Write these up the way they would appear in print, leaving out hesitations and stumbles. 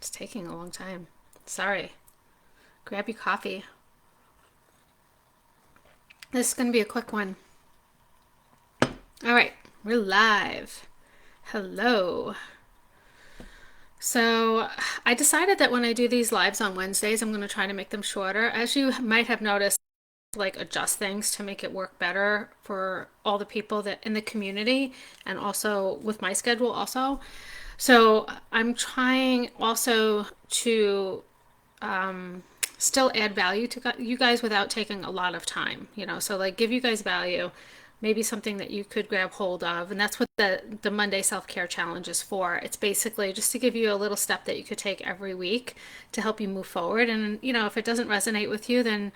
It's taking a long time. Sorry. Grab your coffee. This is going to be a quick one. All right, we're live. Hello. So, I decided that when I do these lives on Wednesdays, I'm going to try to make them shorter. As you might have noticed, like adjust things to make it work better for all the people that in the community and also with my schedule also. So, I'm trying also to still add value to you guys without taking a lot of time, so like give you guys value, maybe something that you could grab hold of. And that's what the Monday self-care challenge is for. It's basically just to give you a little step that you could take every week to help you move forward. And if it doesn't resonate with you, then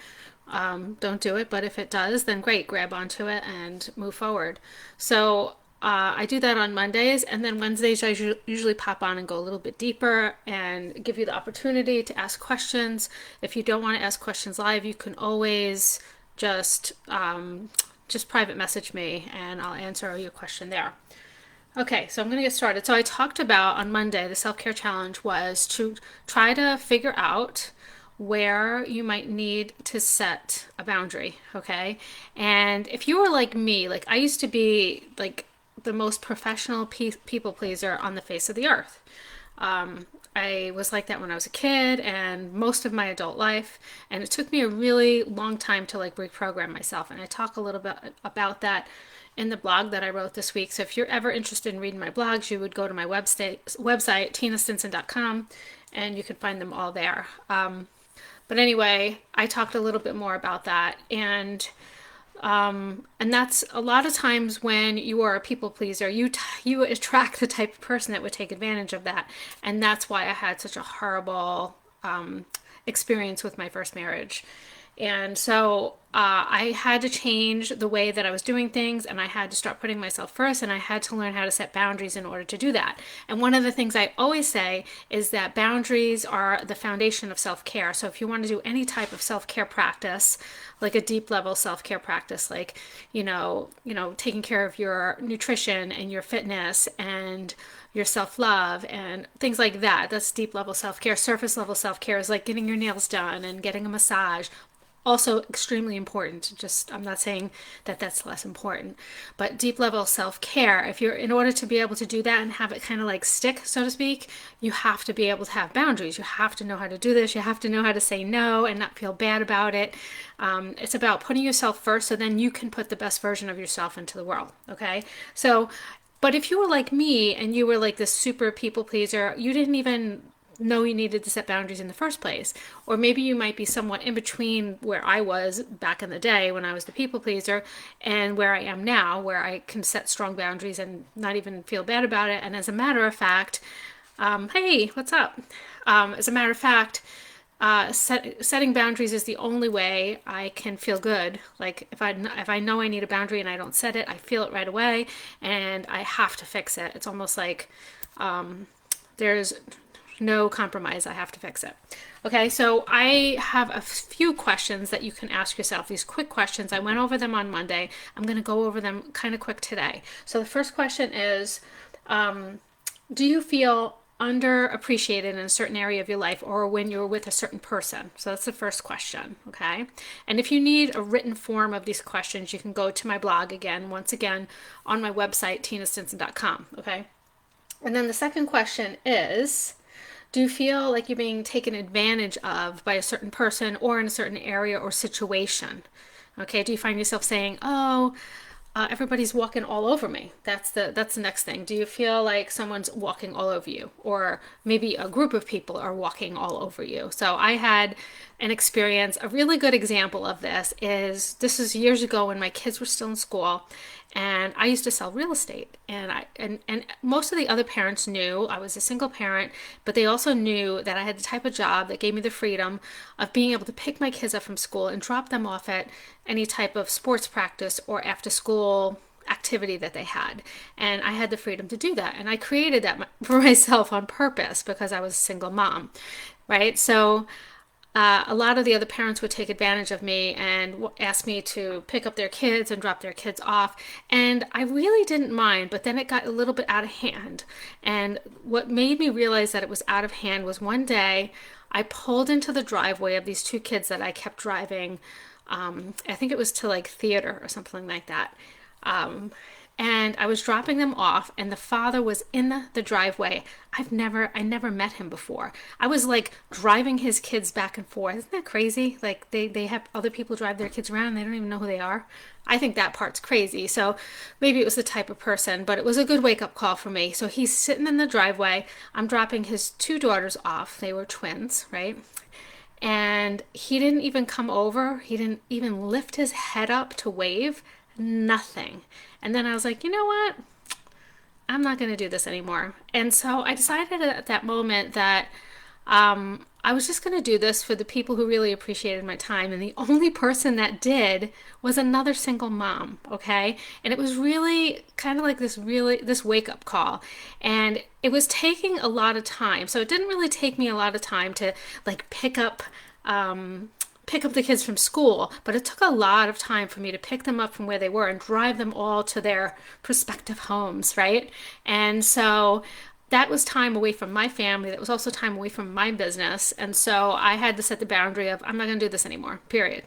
don't do it. But if it does, then great, grab onto it and move forward. So I do that on Mondays, and then Wednesdays I usually pop on and go a little bit deeper and give you the opportunity to ask questions. If you don't want to ask questions live, you can always just private message me, and I'll answer your question there. Okay, so I'm going to get started. So I talked about on Monday, the self-care challenge was to try to figure out where you might need to set a boundary, okay? And if you were like me, like I used to be like the most professional people pleaser on the face of the earth. I was like that when I was a kid and most of my adult life, and it took me a really long time to like reprogram myself. And I talk a little bit about that in the blog that I wrote this week. So if you're ever interested in reading my blogs, you would go to my website tinastinson.com, and you can find them all there. But anyway, I talked a little bit more about that, and that's a lot of times when you are a people pleaser, you attract the type of person that would take advantage of that, and that's why I had such a horrible experience with my first marriage. And so I had to change the way that I was doing things, and I had to start putting myself first, and I had to learn how to set boundaries in order to do that. And one of the things I always say is that boundaries are the foundation of self-care. So if you want to do any type of self-care practice, like a deep level self-care practice, like taking care of your nutrition and your fitness and your self-love and things like that, that's deep level self-care. Surface level self-care is like getting your nails done and getting a massage, also extremely important. Just, I'm not saying that that's less important, but deep level self-care, if you're, in order to be able to do that and have it kind of like stick, so to speak, you have to be able to have boundaries. You have to know how to do this. You have to know how to say no and not feel bad about it. It's about putting yourself first, so then you can put the best version of yourself into the world. Okay, so but if you were like me and you were like this super people pleaser, you didn't even know you needed to set boundaries in the first place. Or maybe you might be somewhat in between where I was back in the day when I was the people pleaser and where I am now, where I can set strong boundaries and not even feel bad about it. And as a matter of fact, hey, what's up? As a matter of fact, setting boundaries is the only way I can feel good. Like if I know I need a boundary and I don't set it, I feel it right away, and I have to fix it. It's almost like there's no compromise. I have to fix it. Okay, so I have a few questions that you can ask yourself. These quick questions. I went over them on Monday. I'm going to go over them kind of quick today. So the first question is, do you feel underappreciated in a certain area of your life or when you're with a certain person? So that's the first question, okay? And if you need a written form of these questions, you can go to my blog again, once again, on my website, tinastinson.com, okay? And then the second question is, do you feel like you're being taken advantage of by a certain person or in a certain area or situation? Okay, do you find yourself saying, oh, everybody's walking all over me? That's the next thing. Do you feel like someone's walking all over you, or maybe a group of people are walking all over you? So I had an experience. A really good example of this is years ago when my kids were still in school, and I used to sell real estate, and and most of the other parents knew I was a single parent, but they also knew that I had the type of job that gave me the freedom of being able to pick my kids up from school and drop them off at any type of sports practice or after school activity that they had. And I had the freedom to do that. And I created that for myself on purpose because I was a single mom, right? So a lot of the other parents would take advantage of me and ask me to pick up their kids and drop their kids off. And I really didn't mind, but then it got a little bit out of hand. And what made me realize that it was out of hand was one day I pulled into the driveway of these two kids that I kept driving. I think it was to like theater or something like that. Um, and I was dropping them off, and the father was in the driveway. I never met him before. I was like driving his kids back and forth. Isn't that crazy? Like they have other people drive their kids around and they don't even know who they are. I think that part's crazy. So maybe it was the type of person, but it was a good wake up call for me. So he's sitting in the driveway. I'm dropping his two daughters off. They were twins, right? And he didn't even come over. He didn't even lift his head up to wave. Nothing. And then I was like, you know what? I'm not going to do this anymore. And so I decided at that moment that I was just going to do this for the people who really appreciated my time. And the only person that did was another single mom. Okay. And it was really kind of like this wake up call. And it was taking a lot of time. So it didn't really take me a lot of time to like pick up the kids from school, but it took a lot of time for me to pick them up from where they were and drive them all to their prospective homes, right? And so that was time away from my family. That was also time away from my business. And so I had to set the boundary of, I'm not going to do this anymore, period.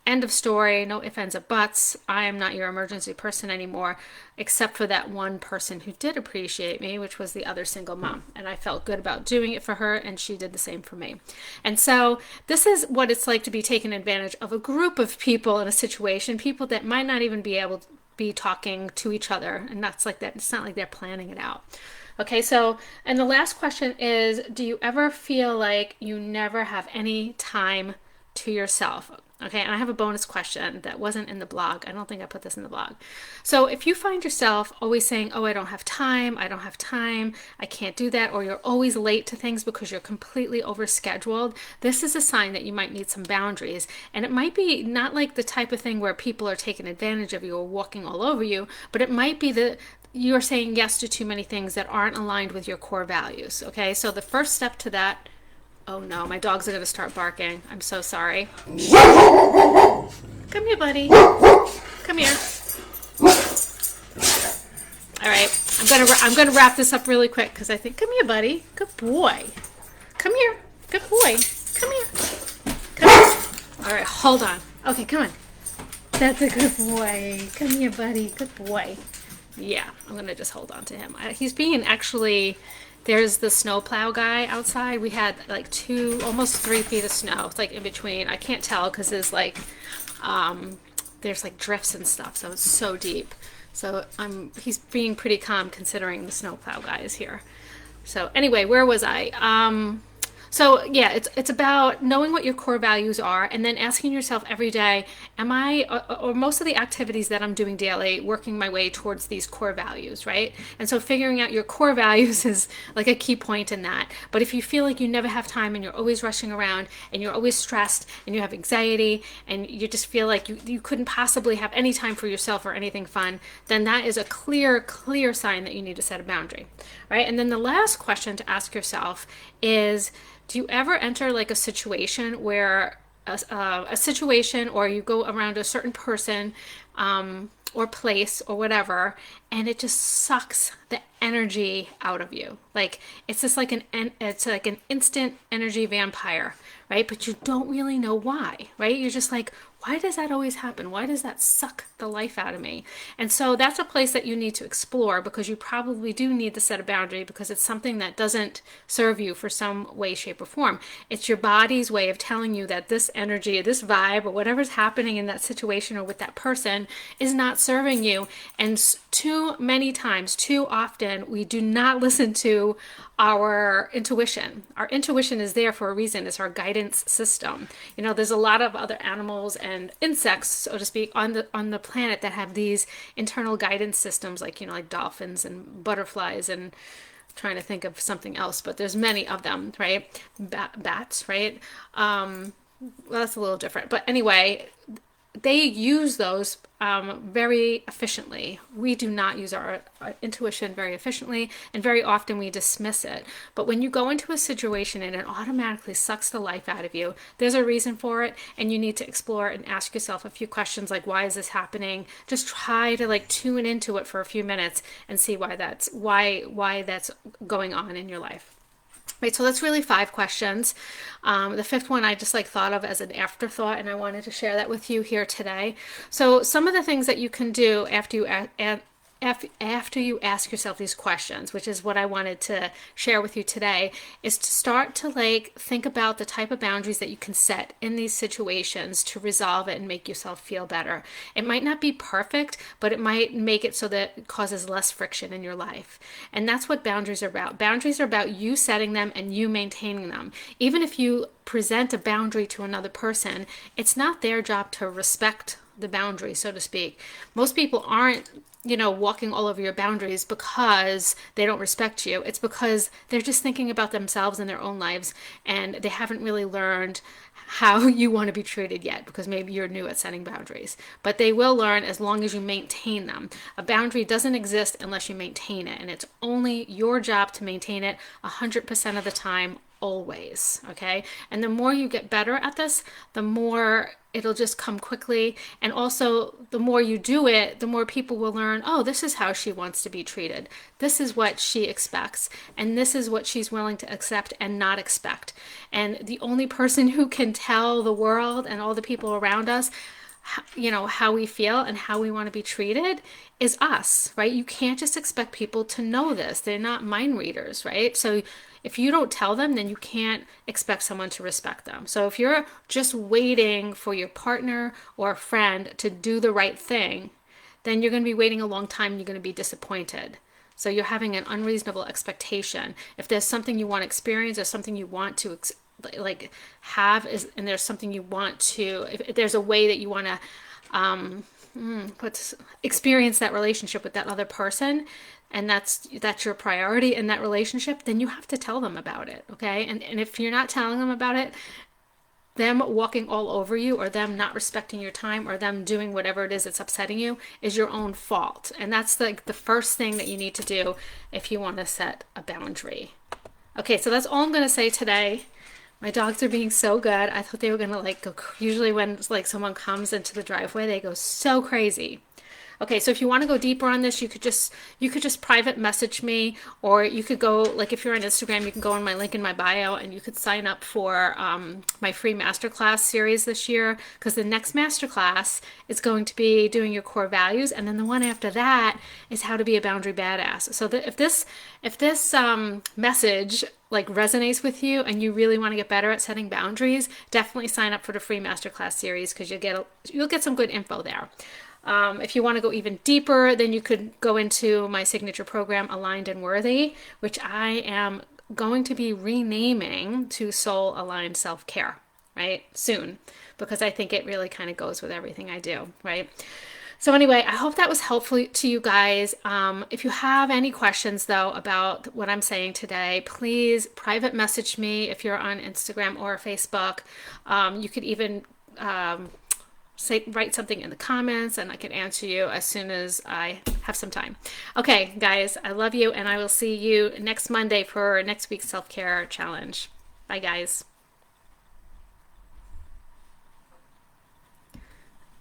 End of story, no ifs, ands, or buts. I am not your emergency person anymore, except for that one person who did appreciate me, which was the other single mom. And I felt good about doing it for her, and she did the same for me. And so this is what it's like to be taken advantage of a group of people in a situation, people that might not even be able to be talking to each other. And that's like that. It's not like they're planning it out. Okay, so, and the last question is, do you ever feel like you never have any time to yourself? Okay, and I have a bonus question that wasn't in the blog. I don't think I put this in the blog. So if you find yourself always saying, oh, I don't have time, I can't do that, or you're always late to things because you're completely overscheduled, this is a sign that you might need some boundaries. And it might be not like the type of thing where people are taking advantage of you or walking all over you, but it might be you're saying yes to too many things that aren't aligned with your core values. Okay, so the first step to that, oh no, my dogs are going to start barking. I'm so sorry. Come here, buddy. Come here. All right, I'm gonna wrap this up really quick because I think, come here, buddy. Good boy. Come here. Good boy. Come here. Come here. All right, hold on. Okay, come on. That's a good boy. Come here, buddy. Good boy. Yeah, I'm going to just hold on to him. He's being there's the snowplow guy outside. We had like almost 3 feet of snow. It's like in between. I can't tell because there's like drifts and stuff. So it's so deep. So he's being pretty calm considering the snowplow guy is here. So anyway, where was I? So yeah, it's about knowing what your core values are and then asking yourself every day, am I, or most of the activities that I'm doing daily, working my way towards these core values, right? And so figuring out your core values is like a key point in that. But if you feel like you never have time and you're always rushing around and you're always stressed and you have anxiety and you just feel like you couldn't possibly have any time for yourself or anything fun, then that is a clear sign that you need to set a boundary, right? And then the last question to ask yourself is, do you ever enter like a situation where a situation or you go around a certain person or place or whatever, and it just sucks the energy out of you? Like it's just like it's like an instant energy vampire, right? But you don't really know why, right? You're just like, why does that always happen? Why does that suck the life out of me? And so that's a place that you need to explore, because you probably do need to set a boundary because it's something that doesn't serve you for some way, shape, or form. It's your body's way of telling you that this energy, this vibe, or whatever's happening in that situation or with that person is not serving you. And too many times, too often, we do not listen to our intuition. Our intuition is there for a reason. It's our guidance system. There's a lot of other animals and insects, so to speak, on the planet that have these internal guidance systems, like like dolphins and butterflies, and I'm trying to think of something else, but there's many of them, right? Bats, right? Well, that's a little different, but anyway, they use those very efficiently. We do not use our intuition very efficiently, and very often we dismiss it. But when you go into a situation and it automatically sucks the life out of you, there's a reason for it, and you need to explore and ask yourself a few questions like, why is this happening? Just try to like tune into it for a few minutes and see why that's going on in your life. Right, so that's really 5 questions. The fifth one I just like thought of as an afterthought, and I wanted to share that with you here today. So some of the things that you can do after you ask yourself these questions, which is what I wanted to share with you today, is to start to like think about the type of boundaries that you can set in these situations to resolve it and make yourself feel better. It might not be perfect, but it might make it so that it causes less friction in your life. And that's what boundaries are about. Boundaries are about you setting them and you maintaining them. Even if you present a boundary to another person, it's not their job to respect the boundary, so to speak. Most people aren't walking all over your boundaries because they don't respect you. It's because they're just thinking about themselves and their own lives, and they haven't really learned how you want to be treated yet, because maybe you're new at setting boundaries. But they will learn as long as you maintain them. A boundary doesn't exist unless you maintain it, and it's only your job to maintain it 100% of the time, always. Okay, and the more you get better at this, the more it'll just come quickly, and also the more you do it, the more people will learn, oh, this is how she wants to be treated, this is what she expects, and this is what she's willing to accept and not expect. And the only person who can tell the world and all the people around us how we feel and how we want to be treated is us, right? You can't just expect people to know this. They're not mind readers, right? So if you don't tell them, then you can't expect someone to respect them. So if you're just waiting for your partner or a friend to do the right thing, then you're going to be waiting a long time and you're going to be disappointed. So you're having an unreasonable expectation. If there's something you want to experience or something you want to have, and there's something you want to, if there's a way that you want to experience that relationship with that other person, and that's your priority in that relationship, then you have to tell them about it. Okay, and if you're not telling them about it, them walking all over you, or them not respecting your time, or them doing whatever it is that's upsetting you, is your own fault. And that's like the first thing that you need to do if you want to set a boundary. Okay, so that's all I'm going to say today. My dogs are being so good. I thought they were going to like go, usually when like someone comes into the driveway, they go so crazy. Okay, so if you want to go deeper on this, you could just private message me, or you could go, like if you're on Instagram, you can go on my link in my bio and you could sign up for my free masterclass series this year, because the next masterclass is going to be doing your core values, and then the one after that is how to be a boundary badass. So that if this message like resonates with you and you really want to get better at setting boundaries, definitely sign up for the free masterclass series, because you'll get some good info there. If you want to go even deeper, then you could go into my signature program, Aligned and Worthy, which I am going to be renaming to Soul Aligned Self-Care, right? Soon, because I think it really kind of goes with everything I do, right? So anyway, I hope that was helpful to you guys. If you have any questions, though, about what I'm saying today, please private message me if you're on Instagram or Facebook. You could even write something in the comments, and I can answer you as soon as I have some time. Okay, guys, I love you, and I will see you next Monday for next week's self-care challenge. Bye, guys.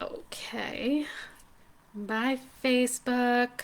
Okay. Bye, Facebook.